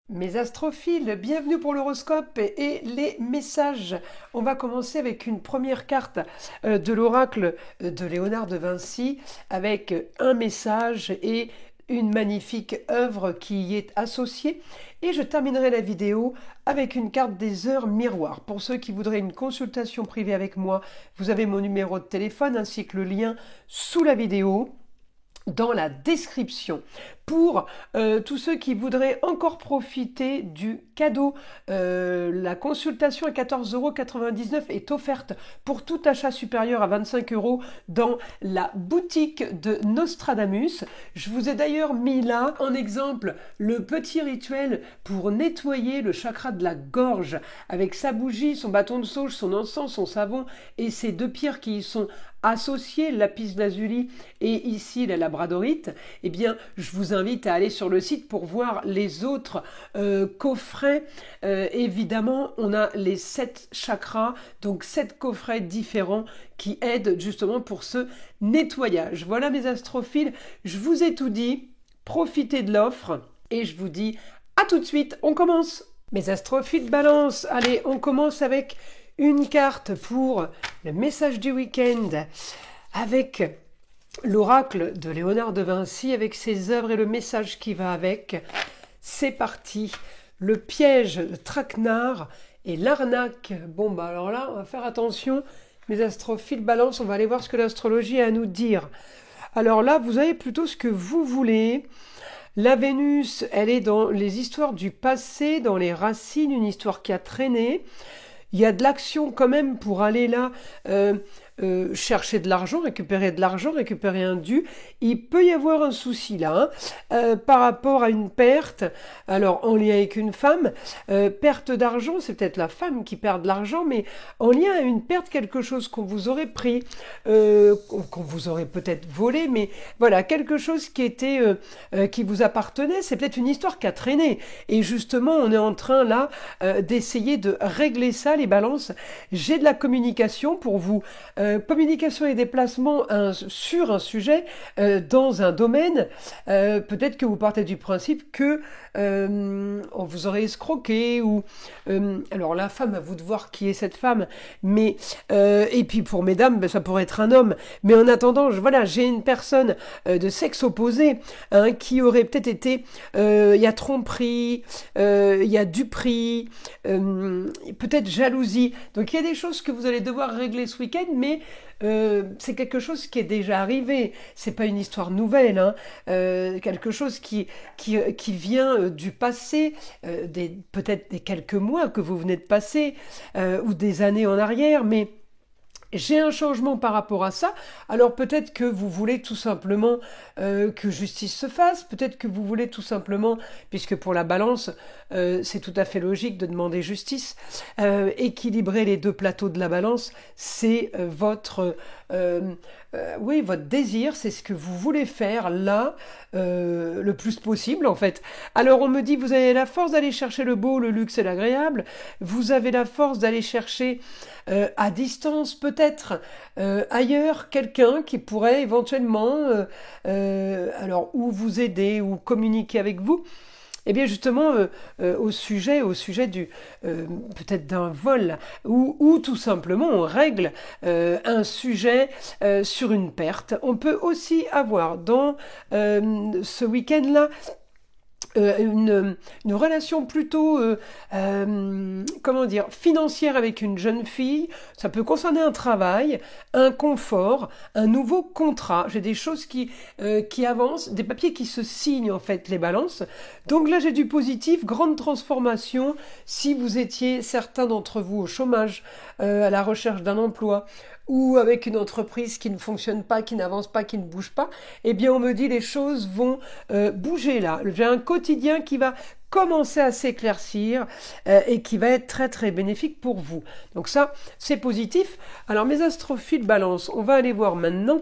Mes astrophiles, bienvenue pour l'horoscope et les messages. On va commencer avec une première carte de l'oracle de Léonard de Vinci avec un message et une magnifique œuvre qui y est associée. Et je terminerai la vidéo avec une carte des heures miroirs. Pour ceux qui voudraient une consultation privée avec moi, vous avez mon numéro de téléphone ainsi que le lien sous la vidéo dans la description. Pour tous ceux qui voudraient encore profiter du cadeau, la consultation à 14,99 € est offerte pour tout achat supérieur à 25 € dans la boutique de Nostradamus. Je vous ai d'ailleurs mis là en exemple le petit rituel pour nettoyer le chakra de la gorge avec sa bougie, son bâton de sauge, son encens, son savon et ces deux pierres qui y sont associées, le lapis lazuli et ici la labradorite. Eh bien, je vous invite à aller sur le site pour voir les autres coffrets. Évidemment, on a les 7 chakras, donc 7 coffrets différents qui aident justement pour ce nettoyage. Voilà mes astrophiles, je vous ai tout dit, profitez de l'offre et je vous dis à tout de suite, on commence. Mes astrophiles balance, allez, on commence avec une carte pour le message du week-end avec l'oracle de Léonard de Vinci avec ses œuvres et le message qui va avec. C'est parti. Le piège, le traquenard et l'arnaque. Bon, bah alors là, on va faire attention. Mes astrophiles balance, on va aller voir ce que l'astrologie a à nous dire. Alors là, vous avez plutôt ce que vous voulez. La Vénus, elle est dans les histoires du passé, dans les racines, une histoire qui a traîné. Il y a de l'action quand même pour aller là chercher de l'argent, récupérer un dû. Il peut y avoir un souci là par rapport à une perte, alors en lien avec une femme, perte d'argent, c'est peut-être la femme qui perd de l'argent, mais en lien à une perte, quelque chose qu'on vous aurait pris, qu'on vous aurait peut-être volé, mais voilà, quelque chose qui était qui vous appartenait, c'est peut-être une histoire qui a traîné. Et justement, on est en train là d'essayer de régler ça, les balances. J'ai de la communication pour vous. Communication et déplacement sur un sujet dans un domaine, peut-être que vous partez du principe que on vous aurait escroqué ou alors la femme, à vous de voir qui est cette femme, mais et puis pour mesdames, ben, ça pourrait être un homme, mais en attendant, voilà, j'ai une personne de sexe opposé qui aurait peut-être été il y a tromperie, il y a duperie, peut-être jalousie, donc il y a des choses que vous allez devoir régler ce week-end, mais c'est quelque chose qui est déjà arrivé, c'est pas une histoire nouvelle, quelque chose qui vient du passé, peut-être des quelques mois que vous venez de passer, ou des années en arrière, mais j'ai un changement par rapport à ça, alors peut-être que vous voulez tout simplement que justice se fasse, peut-être que vous voulez tout simplement, puisque pour la balance, c'est tout à fait logique de demander justice, équilibrer les deux plateaux de la balance, c'est votre désir, c'est ce que vous voulez faire là, le plus possible en fait. Alors on me dit, vous avez la force d'aller chercher le beau, le luxe et l'agréable, vous avez la force d'aller chercher à distance peut-être ailleurs quelqu'un qui pourrait éventuellement alors ou vous aider ou communiquer avec vous. Eh bien justement au sujet du peut-être d'un vol ou tout simplement on règle un sujet sur une perte. On peut aussi avoir dans ce week-end-là une relation plutôt comment dire, financière avec une jeune fille. Ça peut concerner un travail, un confort, un nouveau contrat. J'ai des choses qui avancent, des papiers qui se signent en fait, les balances. Donc là j'ai du positif, grande transformation. Si vous étiez certains d'entre vous au chômage, à la recherche d'un emploi, ou avec une entreprise qui ne fonctionne pas, qui n'avance pas, qui ne bouge pas, eh bien on me dit les choses vont bouger là. J'ai un quotidien qui va commencer à s'éclaircir et qui va être très très bénéfique pour vous. Donc ça, c'est positif. Alors mes astrophiles balance, on va aller voir maintenant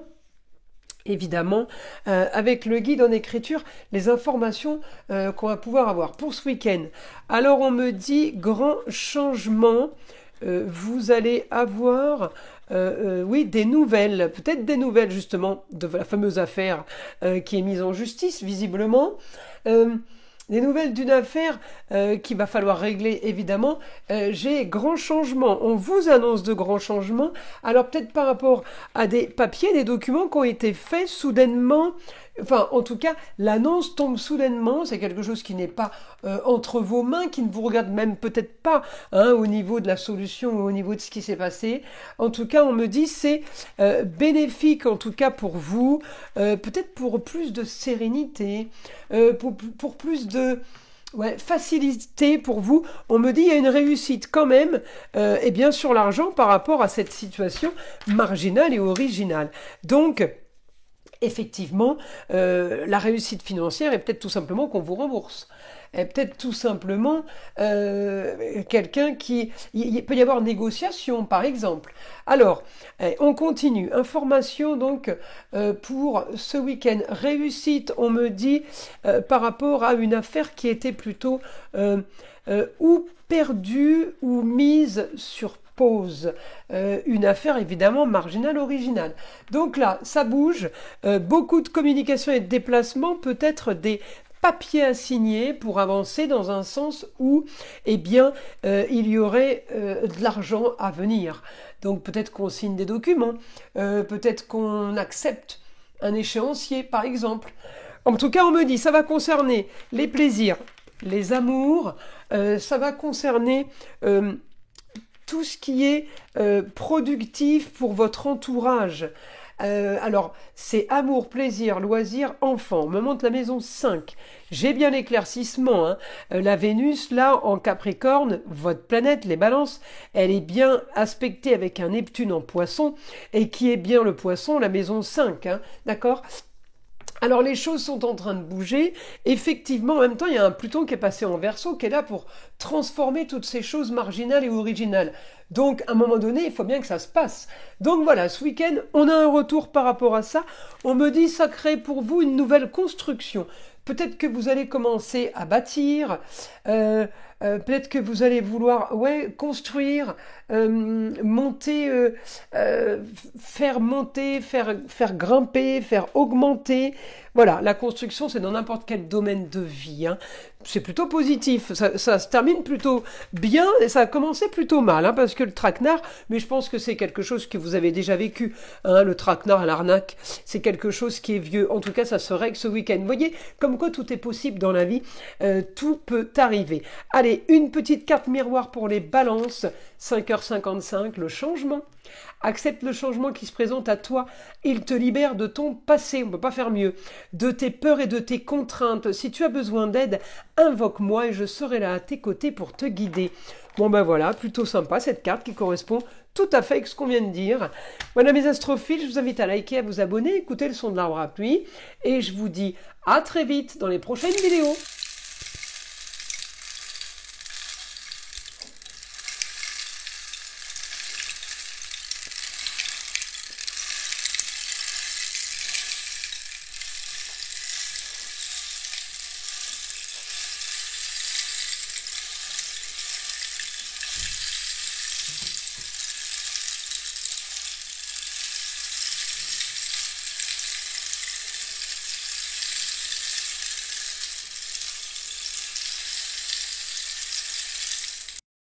évidemment, avec le guide en écriture, les informations qu'on va pouvoir avoir pour ce week-end. Alors on me dit grand changement, vous allez avoir oui, des nouvelles, peut-être des nouvelles justement de la fameuse affaire qui est mise en justice visiblement. des nouvelles d'une affaire qu'il va falloir régler, évidemment. J'ai grands changements. On vous annonce de grands changements. Alors peut-être par rapport à des papiers, des documents qui ont été faits soudainement. Enfin, en tout cas, l'annonce tombe soudainement. C'est quelque chose qui n'est pas entre vos mains, qui ne vous regarde même peut-être pas au niveau de la solution ou au niveau de ce qui s'est passé. En tout cas, on me dit c'est bénéfique, en tout cas pour vous, peut-être pour plus de sérénité, pour plus de facilité pour vous. On me dit il y a une réussite quand même, et bien sur l'argent par rapport à cette situation marginale et originale. Donc, effectivement, la réussite financière est peut-être tout simplement qu'on vous rembourse. Est peut-être tout simplement quelqu'un qui... Il peut y avoir négociation, par exemple. Alors, on continue. Information, donc, pour ce week-end. Réussite, on me dit, par rapport à une affaire qui était plutôt ou perdue ou mise sur pause. Une affaire évidemment marginale, originale. Donc là, ça bouge. Beaucoup de communication et de déplacement, peut-être des papiers à signer pour avancer dans un sens où, eh bien, il y aurait de l'argent à venir. Donc peut-être qu'on signe des documents, peut-être qu'on accepte un échéancier, par exemple. En tout cas, on me dit, ça va concerner les plaisirs, les amours, ça va concerner tout ce qui est productif pour votre entourage. Alors, c'est amour, plaisir, loisir, enfant. On me montre la maison 5. J'ai bien l'éclaircissement. La Vénus, là, en Capricorne, votre planète, les balances, elle est bien aspectée avec un Neptune en poisson, et qui est bien le poisson, la maison 5. D'accord ? Alors les choses sont en train de bouger. Effectivement, en même temps, il y a un Pluton qui est passé en Verseau, qui est là pour transformer toutes ces choses marginales et originales. Donc, à un moment donné, il faut bien que ça se passe. Donc voilà, ce week-end, on a un retour par rapport à ça. On me dit, ça crée pour vous une nouvelle construction. Peut-être que vous allez commencer à bâtir, peut-être que vous allez vouloir construire, monter, faire monter, faire grimper, faire augmenter. Voilà, la construction, c'est dans n'importe quel domaine de vie. C'est plutôt positif, ça se termine plutôt bien, et ça a commencé plutôt mal, parce que le traquenard, mais je pense que c'est quelque chose que vous avez déjà vécu, le traquenard à l'arnaque, c'est quelque chose qui est vieux. En tout cas, ça se règle ce week-end. Vous voyez, comme quoi tout est possible dans la vie, tout peut arriver. Allez, une petite carte miroir pour les balances, 5h55, le changement. Accepte le changement qui se présente à toi. Il te libère de ton passé, on ne peut pas faire mieux, de tes peurs et de tes contraintes. Si tu as besoin d'aide, invoque-moi et je serai là à tes côtés pour te guider. Bon ben voilà, plutôt sympa cette carte qui correspond tout à fait avec ce qu'on vient de dire. Voilà mes astrophiles, je vous invite à liker, à vous abonner, écouter le son de l'arbre à pluie. Et je vous dis à très vite dans les prochaines vidéos.